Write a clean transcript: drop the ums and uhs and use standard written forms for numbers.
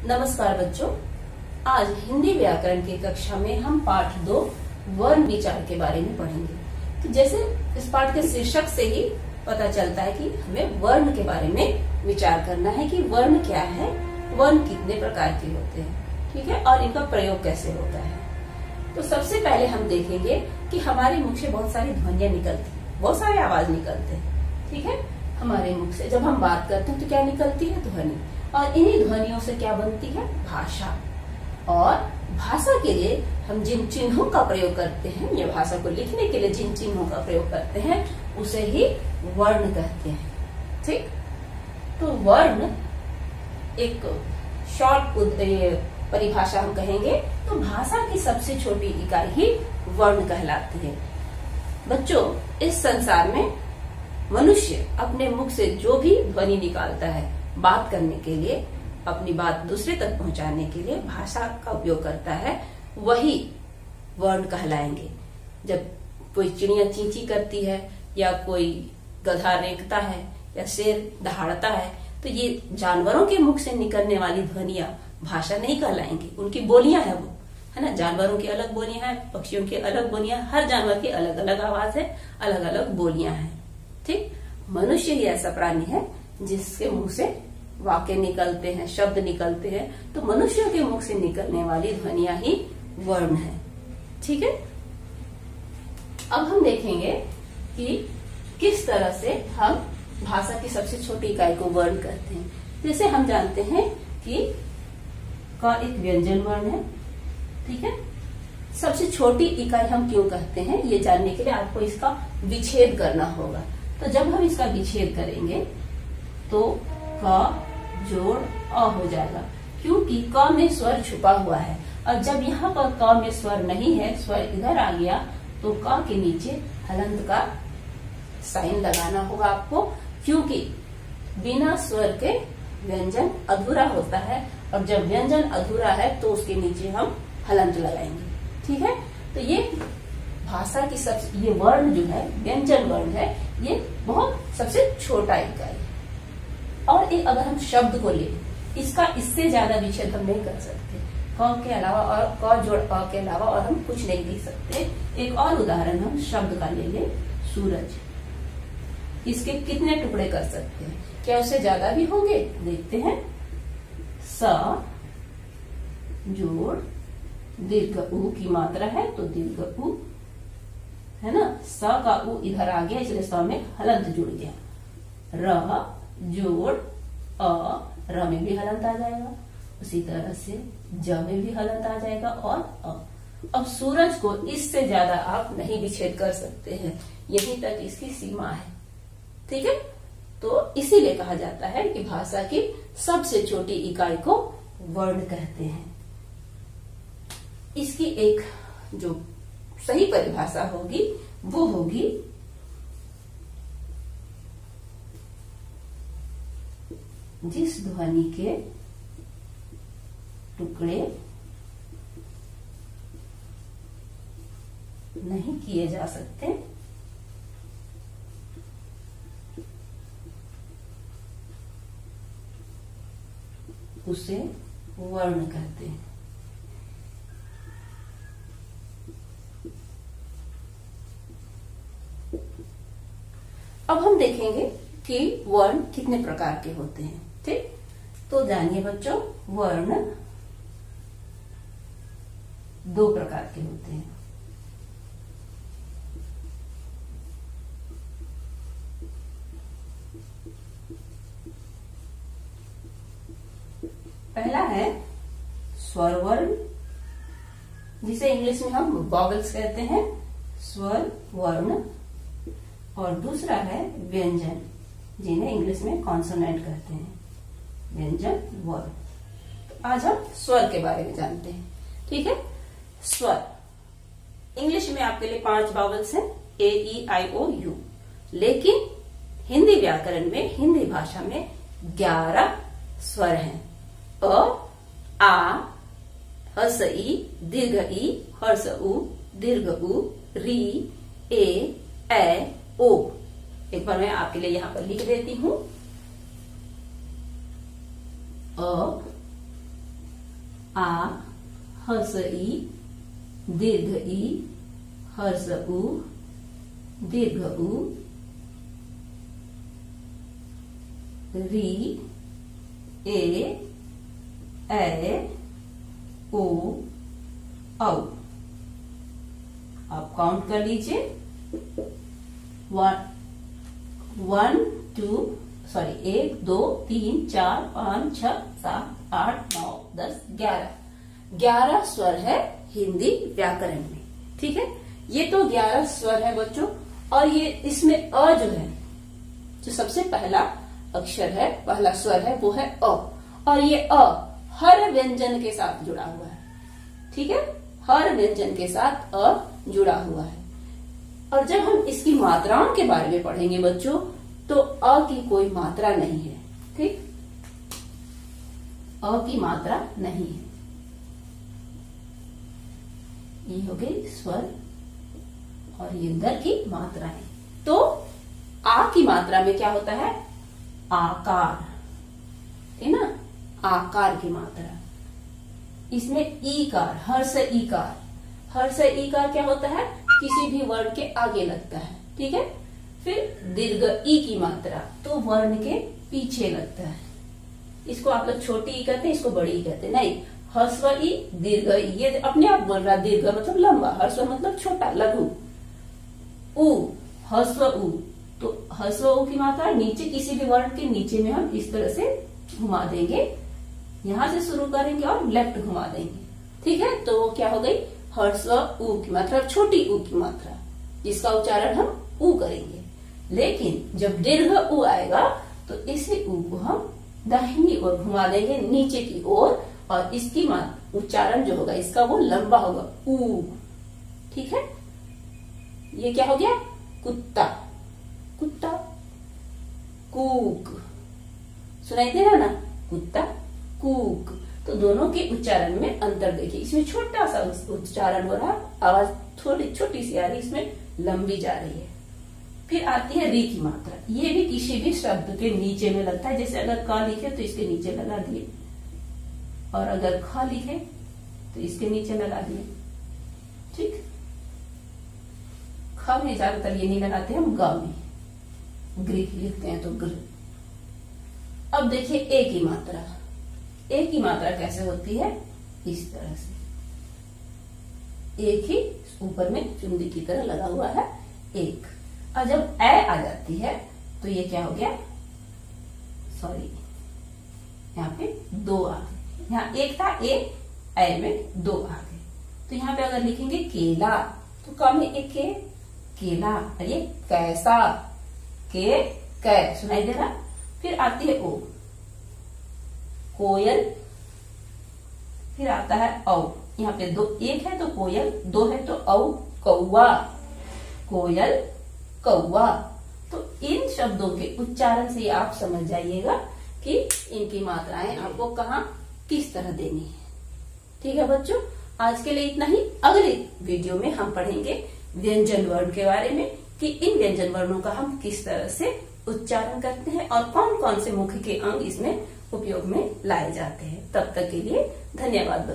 नमस्कार बच्चों, आज हिंदी व्याकरण की कक्षा में हम पाठ 2 वर्ण विचार के बारे में पढ़ेंगे। तो जैसे इस पाठ के शीर्षक से ही पता चलता है कि हमें वर्ण के बारे में विचार करना है कि वर्ण क्या है, वर्ण कितने प्रकार के होते हैं, ठीक है, और इनका प्रयोग कैसे होता है। तो सबसे पहले हम देखेंगे कि हमारे मुख से बहुत सारी ध्वनियां निकलती हैं, बहुत सारे आवाज निकलते हैं, ठीक है। हमारे मुख से जब हम बात करते हैं तो क्या निकलती है? ध्वनि। और इन्हीं ध्वनियों से क्या बनती है? भाषा। और भाषा के लिए हम जिन चिन्हों का प्रयोग करते हैं, या भाषा को लिखने के लिए जिन चिन्हों का प्रयोग करते हैं उसे ही वर्ण कहते हैं, ठीक। तो वर्ण एक शॉर्ट परिभाषा हम कहेंगे तो भाषा की सबसे छोटी इकाई ही वर्ण कहलाती है। बच्चों, इस संसार में मनुष्य अपने मुख से जो भी ध्वनि निकालता है बात करने के लिए, अपनी बात दूसरे तक पहुंचाने के लिए भाषा का उपयोग करता है, वही वर्ण कहलाएंगे। जब कोई चिड़िया चींची करती है, या कोई गधा रेंकता है, या शेर दहाड़ता है, तो ये जानवरों के मुख से निकलने वाली ध्वनियां भाषा नहीं कहलाएंगी, उनकी बोलियां है वो, है ना। जानवरों की अलग बोलियां हैं, पक्षियों की अलग बोलियां, हर जानवर की अलग अलग आवाज है, अलग अलग बोलियां हैं, ठीक। मनुष्य ही ऐसा प्राणी है जिसके मुंह से वाक्य निकलते हैं, शब्द निकलते हैं, तो मनुष्यों के मुख से निकलने वाली ध्वनियां ही वर्ण है, ठीक है। अब हम देखेंगे कि किस तरह से हम भाषा की सबसे छोटी इकाई को वर्ण करते हैं। जैसे हम जानते हैं कि क एक व्यंजन वर्ण है, ठीक है। सबसे छोटी इकाई हम क्यों कहते हैं, ये जानने के लिए आपको इसका विच्छेद करना होगा। तो जब हम इसका विच्छेद करेंगे तो क जोड़ अ हो जाएगा, क्योंकि क में स्वर छुपा हुआ है। और जब यहाँ पर क में स्वर नहीं है, स्वर इधर आ गया, तो क के नीचे हलंत का साइन लगाना होगा आपको, क्योंकि बिना स्वर के व्यंजन अधूरा होता है, और जब व्यंजन अधूरा है तो उसके नीचे हम हलंत लगाएंगे, ठीक है। तो ये भाषा की ये वर्ण जो है, व्यंजन वर्ण है, ये बहुत सबसे छोटा इकाई है। और एक अगर हम शब्द को ले, इसका इससे ज्यादा विच्छेद हम नहीं कर सकते। क के अलावा और क जोड़ अ के अलावा और हम कुछ नहीं लिख सकते। एक और उदाहरण हम शब्द का ले ले, सूरज। इसके कितने टुकड़े कर सकते हैं? क्या उससे ज्यादा भी होंगे? देखते हैं। स जोड़ दीर्घ उ की मात्रा है, तो दीर्घ उ, है ना। स का उ इधर आ गया, इसलिए स में हलंत जुड़ गया। र जोड़ अ, र में भी हलंत आ जाएगा, उसी तरह से ज में भी हलंत आ जाएगा, और अ। अब सूरज को इससे ज्यादा आप नहीं विच्छेद कर सकते हैं, यहीं तक इसकी सीमा है, ठीक है। तो इसीलिए कहा जाता है कि भाषा की सबसे छोटी इकाई को वर्ण कहते हैं। इसकी एक जो सही परिभाषा होगी वो होगी जिस ध्वनि के टुकड़े नहीं किए जा सकते उसे वर्ण कहते हैं। अब हम देखेंगे कि वर्ण कितने प्रकार के होते हैं, ठीक। तो जानिए बच्चों, वर्ण 2 प्रकार के होते हैं। पहला है स्वर वर्ण, जिसे इंग्लिश में हम वॉवेल्स कहते हैं, स्वर वर्ण। और दूसरा है व्यंजन, जिन्हें इंग्लिश में कॉन्सोनेंट कहते हैं, व्यंजन वर्ण। तो आज हम स्वर के बारे में जानते हैं, ठीक है। स्वर इंग्लिश में आपके लिए 5 वावल्स हैं, ए ई आई ओ यू, लेकिन हिंदी व्याकरण में, हिंदी भाषा में 11 स्वर हैं। अ, आ, हस ई, दीर्घ ई, हर्ष उ, दीर्घ उ, री, ए, ओ। एक बार मैं आपके लिए यहां पर लिख देती हूं। अ, आ, हर्ष ई, दीर्घ ई, हर्ष उ, दीर्घ उ, री, ए, ओ, औ। आप काउंट कर लीजिए। 1 2 1 2 3 4 5 6 7 8 9 10 11 स्वर है हिंदी व्याकरण में। ठीक है, ये तो 11 स्वर है बच्चों। और ये इसमें अ जो है, जो सबसे पहला अक्षर है, पहला स्वर है, वो है अ। और ये अ हर व्यंजन के साथ जुड़ा हुआ है। ठीक है, हर व्यंजन के साथ अ जुड़ा हुआ है। और जब हम इसकी मात्राओं के बारे में पढ़ेंगे बच्चों, तो अ की कोई मात्रा नहीं है। ठीक, अ की मात्रा नहीं है। ये हो गई स्वर और ये दर की मात्रा है। तो आ की मात्रा में क्या होता है? आकार, है ना, आकार की मात्रा। इसमें ईकार, हर्ष ईकार, हर्ष ईकार क्या होता है? किसी भी वर्ण के आगे लगता है। ठीक है, फिर दीर्घ ई की मात्रा तो वर्ण के पीछे लगता है। इसको आप लोग छोटी ई कहते हैं, इसको बड़ी ई कहते हैं। नहीं, हर्स्व ई, दीर्घ ई, ये अपने आप बोल रहा। दीर्घ मतलब लंबा, हर्स्व मतलब छोटा, लघु। उ, हर्स्व उ, तो हर्स्व उ की मात्रा नीचे, किसी भी वर्ण के नीचे में हम इस तरह से घुमा देंगे। यहां से शुरू करेंगे और लेफ्ट घुमा देंगे। ठीक है, तो वो क्या हो गई? हर्स्व उ की मात्रा, छोटी उ की मात्रा, जिसका उच्चारण हम उ करेंगे। लेकिन जब दीर्घ उ आएगा तो इसी उ को हम दाहिनी ओर घुमा देंगे, नीचे की ओर, और इसकी उच्चारण जो होगा इसका वो लंबा होगा, उ। ठीक है, ये क्या हो गया? कुत्ता, कुत्ता। कूक, सुनाई दे रहा ना? कुत्ता, कूक। तो दोनों के उच्चारण में अंतर देखिए। इसमें छोटा सा उच्चारण हो रहा, आवाज थोड़ी छोटी सी आ रही, इसमें लंबी जा रही है। फिर आती है री की मात्रा। ये भी किसी भी शब्द के नीचे में लगता है। जैसे अगर क लिखे तो इसके नीचे लगा दिए, और अगर ख लिखे तो इसके नीचे लगा दिए। ठीक, ख में ज्यादातर ये नहीं लगाते हम, ग में ग्रीक लिखते हैं तो ग्र। अब देखिए ए की मात्रा। ए की मात्रा कैसे होती है? इस तरह से, एक ही ऊपर में चुंडी की तरह लगा हुआ है, एक। और जब ए आ जाती है तो ये क्या हो गया? सॉरी, यहाँ पे दो आ गए। यहाँ एक था, ए में दो आ गए। तो यहाँ पे अगर लिखेंगे केला तो क में एक के, केला। और ये कैसा, के, कै, सुनाई दे रहा। फिर आती है ओ, कोयल। फिर आता है औ। यहाँ पे दो, एक है तो कोयल, दो है तो औ, कौवा, कोयल, कौवा। तो इन शब्दों के उच्चारण से आप समझ जाइएगा कि इनकी मात्राएं आपको कहाँ किस तरह देनी है। ठीक है बच्चों, आज के लिए इतना ही। अगले वीडियो में हम पढ़ेंगे व्यंजन वर्ण के बारे में, कि इन व्यंजन वर्णों का हम किस तरह से उच्चारण करते हैं और कौन कौन से मुख के अंग इसमें उपयोग में लाए जाते हैं। तब तक के लिए धन्यवाद।